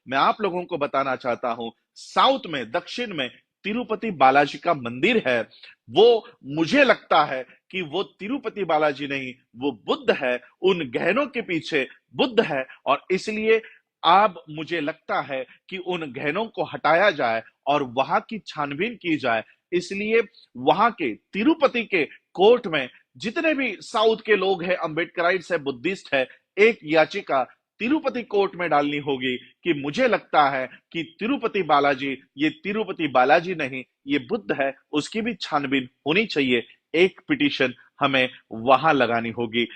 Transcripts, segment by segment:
मैं आप लोगों को बताना चाहता हूं, साउथ में, दक्षिण में तिरुपति बालाजी का मंदिर है। वो मुझे लगता है कि वो तिरुपति बालाजी नहीं, वो बुद्ध है। उन गहनों के पीछे बुद्ध है, और इसलिए अब मुझे लगता है कि उन गहनों को हटाया जाए और वहां की छानबीन की जाए। इसलिए वहां के तिरुपति के कोर्ट में जितने भी साउथ के लोग हैं, अंबेडकराइट्स है, बुद्धिस्ट है, एक याचिका तिरुपति कोर्ट में डालनी होगी कि मुझे लगता है कि तिरुपति बालाजी, ये तिरुपति बालाजी नहीं, ये बुद्ध है, उसकी भी छानबीन होनी चाहिए। एक पिटीशन हमें वहां लगानी होगी।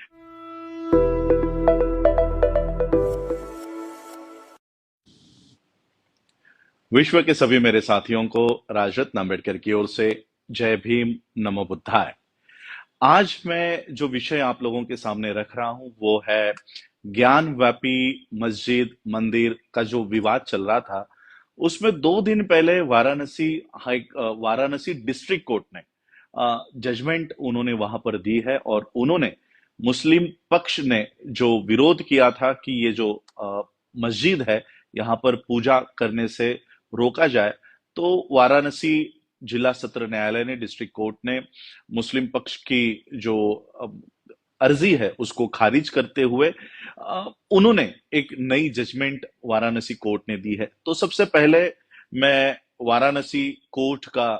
विश्व के सभी मेरे साथियों को राजरत्न अंबेडकर की ओर से जय भीम, नमो बुद्धाय। आज मैं जो विषय आप लोगों के सामने रख रहा हूं वो है ज्ञानव्यापी मस्जिद मंदिर का जो विवाद चल रहा था। उसमें 2 दिन पहले वाराणसी डिस्ट्रिक्ट कोर्ट ने जजमेंट उन्होंने वहां पर दी है, और उन्होंने मुस्लिम पक्ष ने जो विरोध किया था कि ये जो मस्जिद है यहाँ पर पूजा करने से रोका जाए, तो वाराणसी जिला सत्र न्यायालय ने, डिस्ट्रिक्ट कोर्ट ने मुस्लिम पक्ष की जो अर्जी है उसको खारिज करते हुए उन्होंने एक नई जजमेंट वाराणसी कोर्ट ने दी है। तो सबसे पहले मैं वाराणसी कोर्ट का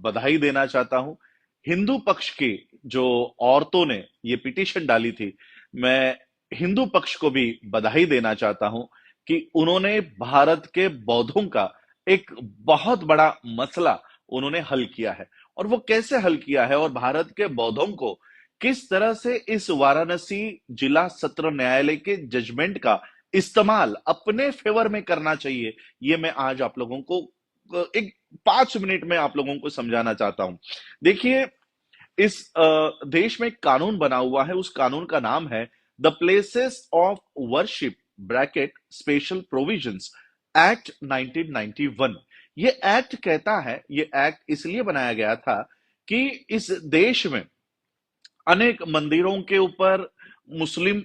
बधाई देना चाहता हूं। हिंदू पक्ष की जो औरतों ने ये पिटीशन डाली थी, मैं हिंदू पक्ष को भी बधाई देना चाहता हूं कि उन्होंने भारत के बौद्धों का एक बहुत बड़ा मसला उन्होंने हल किया है। और वो कैसे हल किया है, और भारत के बौद्धों को किस तरह से इस वाराणसी जिला सत्र न्यायालय के जजमेंट का इस्तेमाल अपने फेवर में करना चाहिए, ये मैं आज आप लोगों को एक 5 मिनट में आप लोगों को समझाना चाहता हूं। देखिए, इस देश में एक कानून बना हुआ है, उस कानून का नाम है the places of worship bracket special provisions act 1991। ये एक्ट कहता है, ये एक्ट इसलिए बनाया गया था कि इस देश में अनेक मंदिरों के ऊपर मुस्लिम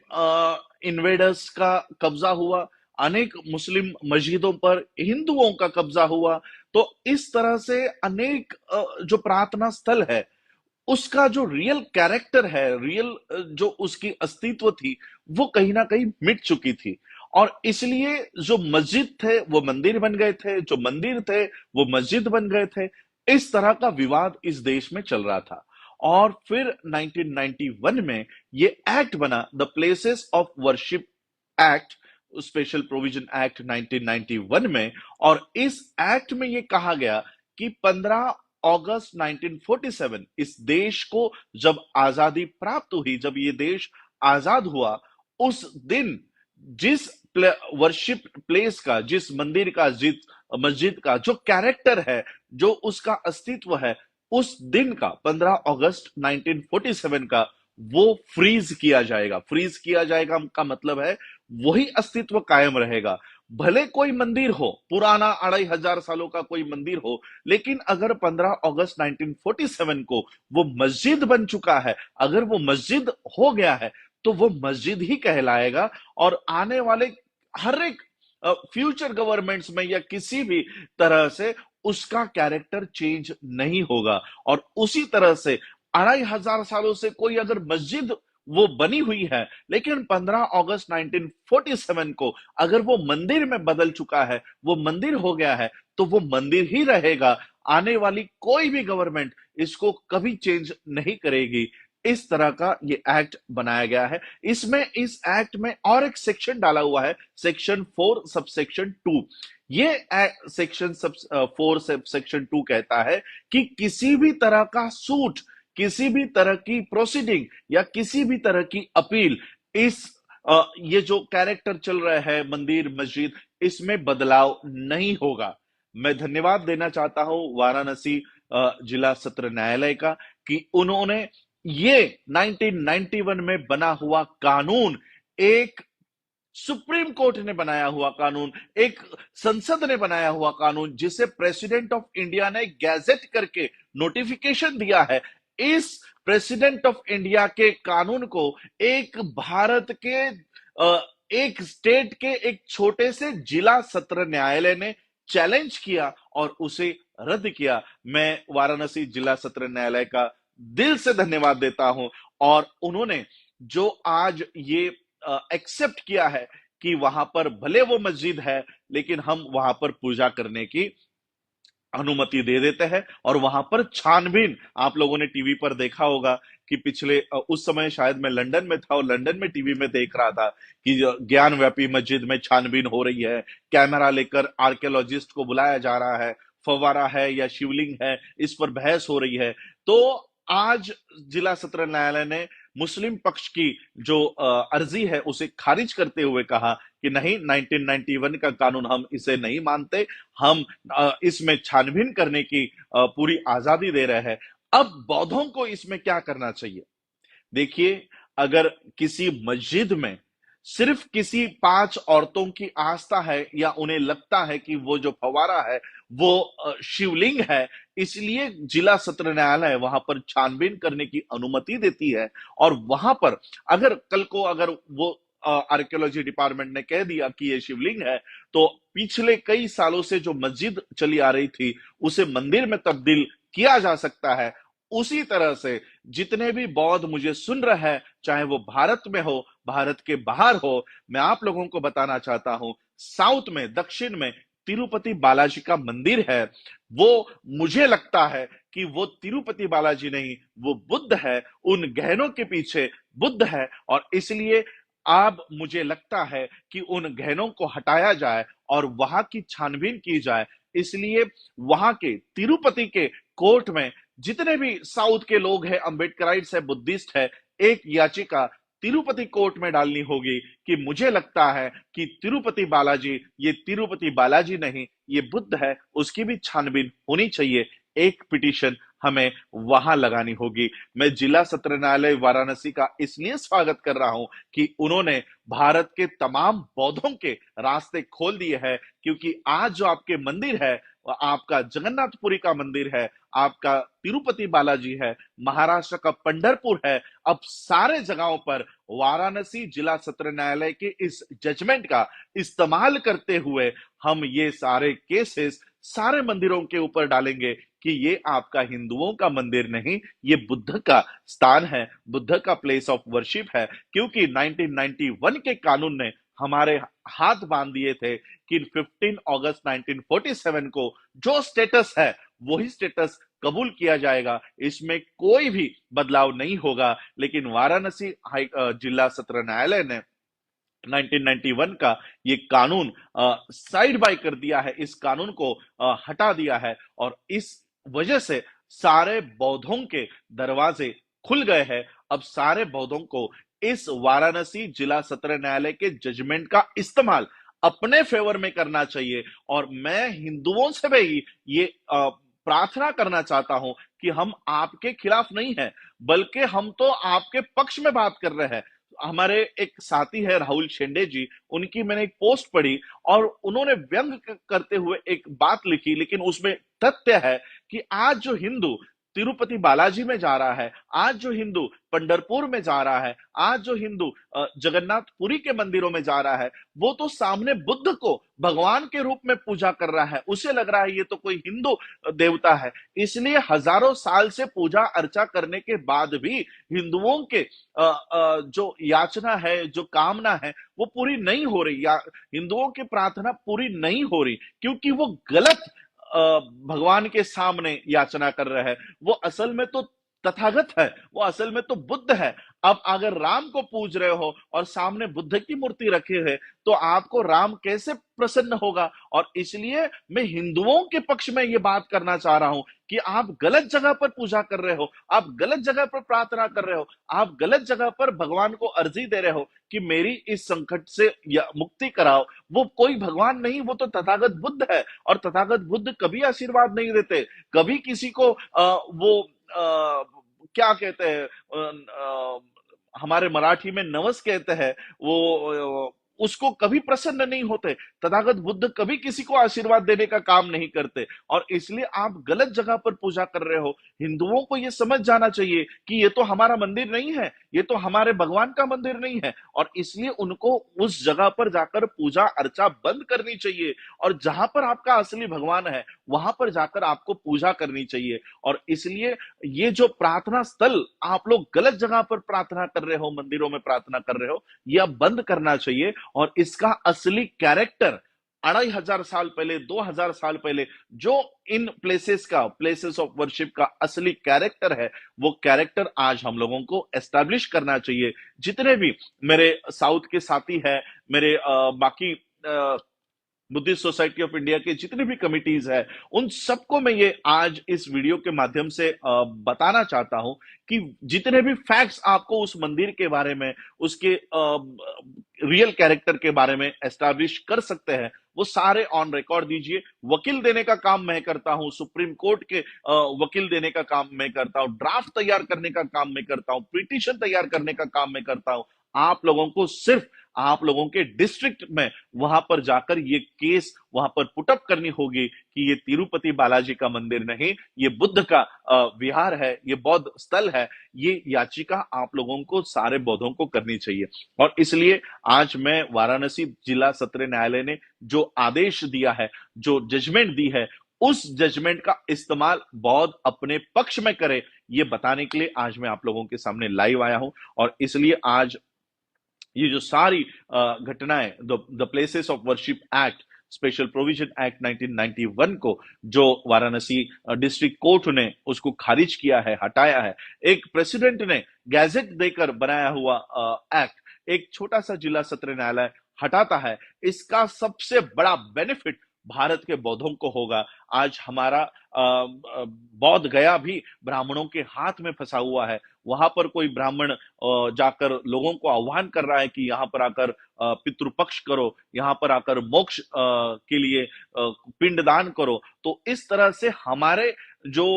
इन्वेडर्स का कब्जा हुआ, अनेक मुस्लिम मस्जिदों पर हिंदुओं का कब्जा हुआ। तो इस तरह से अनेक जो प्रार्थना स्थल है उसका जो रियल कैरेक्टर है, रियल जो उसकी अस्तित्व थी, वो कहीं ना कहीं मिट चुकी थी। और इसलिए जो मस्जिद थे वो मंदिर बन गए थे, जो मंदिर थे वो मस्जिद बन गए थे। इस तरह का विवाद इस देश में चल रहा था। और फिर 1991 में ये एक्ट बना, the places of worship act, special provision act 1991 में। और इस एक्ट में ये कहा गया कि 15 अगस्त 1947, इस देश को जब आजादी प्राप्त हुई, जब ये देश आजाद हुआ, उस दिन जिस वर्शिप प्लेस का, जिस मंदिर का, जिस मस्जिद का जो कैरेक्टर है, जो उसका अस्तित्व है, उस दिन का 15 अगस्त 1947 का वो फ्रीज किया जाएगा। फ्रीज किया जाएगा का मतलब है वही अस्तित्व कायम रहेगा। भले कोई मंदिर हो, पुराना 2500 सालों का कोई मंदिर हो, लेकिन अगर 15 अगस्त 1947 को वो मस्जिद बन चुका है, अगर वो मस्जिद हो गया है, तो वो मस्जिद ही कहलाएगा। और आने वाले हर एक फ्यूचर गवर्नमेंट्स में या किसी भी तरह से उसका कैरेक्टर चेंज नहीं होगा। और उसी तरह से 2500 सालों से कोई अगर मस्जिद वो बनी हुई है, लेकिन 15 अगस्त 1947 को अगर वो मंदिर में बदल चुका है, वो मंदिर हो गया है, तो वो मंदिर ही रहेगा। आने वाली कोई भी गवर्नमेंट इसको कभी चेंज नहीं करेगी। इस तरह का ये एक्ट बनाया गया है। इसमें, इस एक्ट में और एक सेक्शन डाला हुआ है, सेक्शन 4 सबसेक्शन 2। ये सेक्शन 4 सबसेक्शन 2 कहता है कि किसी भी तरह का सूट, किसी भी तरह की प्रोसीडिंग या किसी भी तरह की अपील, इस ये जो कैरेक्टर चल रहा है मंदिर मस्जिद, इसमें बदलाव नहीं होगा। मैं धन्यवाद देना चाहता हूं वाराणसी जिला सत्र न्यायालय का कि उन्होंने ये 1991 में बना हुआ कानून, एक सुप्रीम कोर्ट ने बनाया हुआ कानून, एक संसद ने बनाया हुआ कानून, जिसे प्रेसिडेंट ऑफ इंडिया ने गैजेट करके नोटिफिकेशन दिया है, इस प्रेसिडेंट ऑफ इंडिया के कानून को एक भारत के एक स्टेट के एक छोटे से जिला सत्र न्यायालय ने चैलेंज किया और उसे रद्द किया। मैं वाराणसी जिला सत्र न्यायालय का दिल से धन्यवाद देता हूं, और उन्होंने जो आज ये एक्सेप्ट किया है कि वहां पर भले वो मस्जिद है, लेकिन हम वहां पर पूजा करने की अनुमति दे देते हैं। और वहां पर छानबीन, आप लोगों ने टीवी पर देखा होगा कि पिछले उस समय शायद मैं लंदन में था, और लंदन में टीवी में देख रहा था कि ज्ञान व्यापी मस्जिद में छानबीन हो रही है, कैमरा लेकर आर्कियोलॉजिस्ट को बुलाया जा रहा है, फव्वारा है या शिवलिंग है, इस पर बहस हो रही है। तो आज जिला सत्र न्यायालय ने मुस्लिम पक्ष की जो अर्जी है उसे खारिज करते हुए कहा कि नहीं, 1991 का कानून हम इसे नहीं मानते, हम इसमें छानबीन करने की पूरी आजादी दे रहे हैं। अब बौद्धों को इसमें क्या करना चाहिए? देखिए, अगर किसी मस्जिद में सिर्फ किसी 5 औरतों की आस्था है, या उन्हें लगता है कि वो जो फव्वारा है वो शिवलिंग है, इसलिए जिला सत्र न्यायालय वहां पर छानबीन करने की अनुमति देती है। और वहां पर अगर कल को अगर वो आर्कियोलॉजी डिपार्टमेंट ने कह दिया कि ये शिवलिंग है, तो पिछले कई सालों से जो मस्जिद चली आ रही थी उसे मंदिर में तब्दील किया जा सकता है। उसी तरह से जितने भी बौद्ध मुझे सुन रहे हैं, चाहे वो भारत में हो, भारत के बाहर हो, मैं आप लोगों को बताना चाहता हूं, साउथ में, दक्षिण में तिरुपति बालाजी का मंदिर है। वो, मुझे लगता है कि वो तिरुपति बालाजी नहीं, वो बुद्ध है। उन गहनों के पीछे बुद्ध है, और इसलिए अब मुझे लगता है कि उन गहनों को हटाया जाए और वहां की छानबीन की जाए। इसलिए वहां के तिरुपति के कोर्ट में जितने भी साउथ के लोग हैं, अंबेडकराइट्स है, बुद्धिस्ट है, एक याचिका तिरुपति कोर्ट में डालनी होगी कि मुझे लगता है कि तिरुपति बालाजी, ये तिरुपति बालाजी नहीं, ये बुद्ध है, उसकी भी छानबीन होनी चाहिए। एक पिटीशन हमें वहां लगानी होगी। मैं जिला सत्र न्यायालय वाराणसी का इसलिए स्वागत कर रहा हूं कि उन्होंने भारत के तमाम बौद्धों के रास्ते खोल दिए हैं, क्योंकि आज जो आपके मंदिर है, आपका जगन्नाथपुरी का मंदिर है, आपका तिरुपति बालाजी है, महाराष्ट्र का पंढरपुर है, अब सारे जगहों पर वाराणसी जिला सत्र न्यायालय के इस जजमेंट का इस्तेमाल करते हुए हम ये सारे केसेस सारे मंदिरों के ऊपर डालेंगे कि ये आपका हिंदुओं का मंदिर नहीं, ये बुद्ध का स्थान है, बुद्ध का प्लेस ऑफ वर्शिप है। क्योंकि 1991 के कानून ने हमारे हाथ बांध दिए थे कि 15 अगस्त 1947 को जो स्टेटस है वही स्टेटस कबूल किया जाएगा, इसमें कोई भी बदलाव नहीं होगा। लेकिन वाराणसी जिला सत्र न्यायालय ने 1991 का ये कानून साइड बाय कर दिया है, इस कानून को हटा दिया है, और इस वजह से सारे बौद्धों के दरवाजे खुल गए हैं। अब सारे बौद्धों को इस वाराणसी जिला सत्र न्यायालय के जजमेंट का इस्तेमाल अपने फेवर में करना चाहिए। और मैं हिंदुओं से भी ये प्रार्थना करना चाहता हूं कि हम आपके खिलाफ नहीं है, बल्कि हम तो आपके पक्ष में बात कर रहे हैं। हमारे एक साथी है राहुल शेंडे जी, उनकी मैंने एक पोस्ट पढ़ी और उन्होंने व्यंग करते हुए एक बात लिखी, लेकिन उसमें तथ्य है कि आज जो हिंदू तिरुपति बालाजी में जा रहा है, आज जो हिंदू पंढरपुर में जा रहा है, आज जो हिंदू जगन्नाथपुरी के मंदिरों में जा रहा है, वो तो सामने बुद्ध को भगवान के रूप में पूजा कर रहा है। उसे लग रहा है ये तो कोई हिंदू देवता है। इसलिए हजारों साल से पूजा अर्चा करने के बाद भी हिंदुओं के जो याचना है, जो कामना है, वो पूरी नहीं हो रही, या हिंदुओं की प्रार्थना पूरी नहीं हो रही, क्योंकि वो गलत भगवान के सामने याचना कर रहे हैं। वो असल में तो तथागत है, वो असल में तो बुद्ध है। अब अगर राम को पूज रहे हो और सामने बुद्ध की मूर्ति रखे है, तो आपको राम कैसे प्रसन्न होगा? और इसलिए मैं हिंदुओं के पक्ष में ये बात करना चाह रहा हूं कि आप गलत जगह पर पूजा कर रहे हो, आप गलत जगह पर प्रार्थना कर रहे हो, आप गलत जगह पर भगवान को अर्जी दे रहे हो कि मेरी इस संकट से मुक्ति कराओ। वो कोई भगवान नहीं, वो तो तथागत बुद्ध है, और तथागत बुद्ध कभी आशीर्वाद नहीं देते, कभी किसी को वो क्या कहते हैं, हमारे मराठी में नवस कहते हैं, वो उसको कभी प्रसन्न नहीं होते। तथागत बुद्ध कभी किसी को आशीर्वाद देने का काम नहीं करते, और इसलिए आप गलत जगह पर पूजा कर रहे हो। हिंदुओं को यह समझ जाना चाहिए कि ये तो हमारा मंदिर नहीं है, ये तो हमारे भगवान का मंदिर नहीं है, और इसलिए उनको उस जगह पर जाकर पूजा अर्चा बंद करनी चाहिए, और जहां पर आपका असली भगवान है वहां पर जाकर आपको पूजा करनी चाहिए। और इसलिए ये जो प्रार्थना स्थल आप लोग गलत जगह पर प्रार्थना कर रहे हो, मंदिरों में प्रार्थना कर रहे हो, यह अब बंद करना चाहिए। और इसका असली कैरेक्टर 2500 साल पहले, 2000 साल पहले जो इन प्लेसेस ऑफ वर्शिप का असली कैरेक्टर है, वो कैरेक्टर आज हम लोगों को एस्टैब्लिश करना चाहिए। जितने भी मेरे साउथ के साथी है, मेरे बाकी बुद्धिस्ट सोसाइटी ऑफ इंडिया के जितने भी कमिटीज है, उन सबको मैं ये आज इस वीडियो के माध्यम से बताना चाहता हूं कि जितने भी फैक्ट्स आपको उस मंदिर के बारे में, उसके रियल कैरेक्टर के बारे में एस्टैब्लिश कर सकते हैं, वो सारे ऑन रिकॉर्ड दीजिए। वकील देने का काम मैं करता हूं, सुप्रीम कोर्ट के वकील देने का काम मैं करता हूं, ड्राफ्ट तैयार करने का काम मैं करता हूं, पिटीशन तैयार करने का काम मैं करता हूं। आप लोगों को सिर्फ आप लोगों के डिस्ट्रिक्ट में वहां पर जाकर ये केस वहां पर पुटअप करनी होगी कि ये तिरुपति बालाजी का मंदिर नहीं, ये बुद्ध का विहार है, ये बौद्ध स्थल है। ये याचिका आप लोगों को, सारे बौद्धों को करनी चाहिए। और इसलिए आज मैं वाराणसी जिला सत्र न्यायालय ने जो आदेश दिया है, जो जजमेंट दी है, उस जजमेंट का इस्तेमाल बौद्ध अपने पक्ष में करे, ये बताने के लिए आज मैं आप लोगों के सामने लाइव आया हूं। और इसलिए आज ये जो सारी घटनाएं, the places of worship act, special provision act 1991 को जो वाराणसी डिस्ट्रिक्ट कोर्ट ने उसको खारिज किया है, हटाया है, एक प्रेसिडेंट ने गैजेट देकर बनाया हुआ एक्ट एक छोटा सा जिला सत्र न्यायालय हटाता है, इसका सबसे बड़ा बेनिफिट भारत के बौद्धों को होगा। आज हमारा बौद्ध गया भी ब्राह्मणों के हाथ में फंसा हुआ है। वहां पर कोई ब्राह्मण जाकर लोगों को आह्वान कर रहा है कि यहां पर आकर पितृपक्ष करो, यहां पर आकर मोक्ष के लिए पिंडदान करो। तो इस तरह से हमारे जो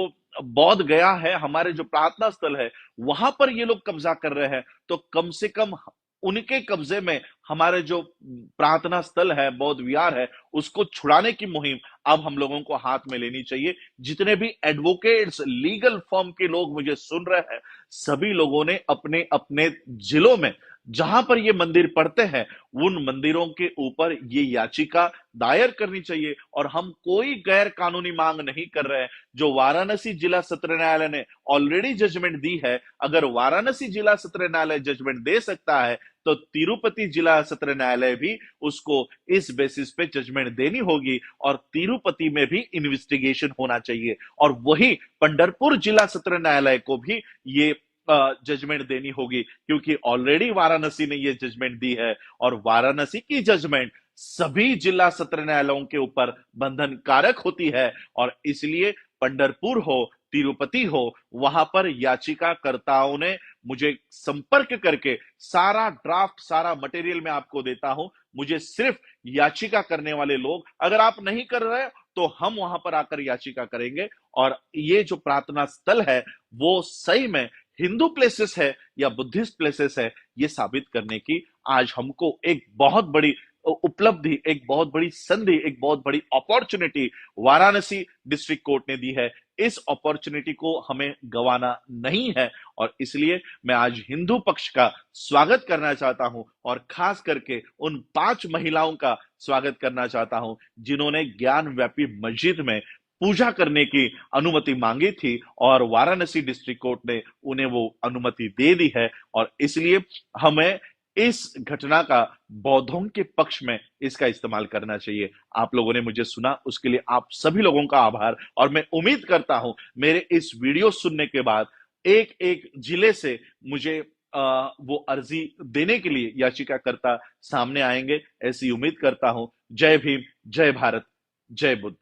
बौद्ध गया है, हमारे जो प्रार्थना स्थल है, वहां पर ये लोग कब्जा कर रहे हैं। तो कम से कम उनके कब्जे में हमारे जो प्रार्थना स्थल है, बौद्ध विहार है, उसको छुड़ाने की मुहिम अब हम लोगों को हाथ में लेनी चाहिए। जितने भी एडवोकेट्स, लीगल फर्म के लोग मुझे सुन रहे हैं, सभी लोगों ने अपने अपने जिलों में जहां पर ये मंदिर पड़ते हैं, उन मंदिरों के ऊपर ये याचिका दायर करनी चाहिए। और हम कोई गैर कानूनी मांग नहीं कर रहे हैं। जो वाराणसी जिला सत्र न्यायालय ने ऑलरेडी जजमेंट दी है, अगर वाराणसी जिला सत्र न्यायालय जजमेंट दे सकता है, तो तिरुपति जिला सत्र न्यायालय भी उसको इस बेसिस पे जजमेंट देनी होगी, और तिरुपति में भी इन्वेस्टिगेशन होना चाहिए। और वही पंढरपुर जिला सत्र न्यायालय को भी ये जजमेंट देनी होगी, क्योंकि ऑलरेडी वाराणसी ने ये जजमेंट दी है, और वाराणसी की जजमेंट सभी जिला सत्र न्यायालयों के ऊपर बंधन कारक होती है। और इसलिए पंढरपुर हो, तिरुपति हो, वहां पर याचिकाकर्ताओं ने मुझे संपर्क करके सारा ड्राफ्ट, सारा मटेरियल मैं आपको देता हूं। मुझे सिर्फ याचिका करने वाले लोग, अगर आप नहीं कर रहे तो हम वहां पर आकर याचिका करेंगे, और ये जो प्रार्थना स्थल है वो सही में हिंदू प्लेसेस है या बुद्धिस्ट प्लेसेस है, ये साबित करने की आज हमको एक बहुत बड़ी उपलब्धि, एक बहुत बड़ी संधि, एक बहुत बड़ी अपॉर्चुनिटी वाराणसी डिस्ट्रिक्ट कोर्ट ने दी है। इस अपॉर्चुनिटी को हमें गंवाना नहीं है, और इसलिए मैं आज हिंदू पक्ष का स्वागत करना चाहता हूं, और खास करके उन 5 महिलाओं का स्वागत करना चाहता हूं जिन्होंने ज्ञान व्यापी मस्जिद में पूजा करने की अनुमति मांगी थी, और वाराणसी डिस्ट्रिक्ट कोर्ट ने उन्हें वो अनुमति दे दी है। और इसलिए हमें इस घटना का बौद्धों के पक्ष में इसका इस्तेमाल करना चाहिए। आप लोगों ने मुझे सुना, उसके लिए आप सभी लोगों का आभार। और मैं उम्मीद करता हूं मेरे इस वीडियो सुनने के बाद एक एक जिले से मुझे वो अर्जी देने के लिए याचिकाकर्ता सामने आएंगे, ऐसी उम्मीद करता हूं। जय भीम, जय भारत, जय बुद्ध।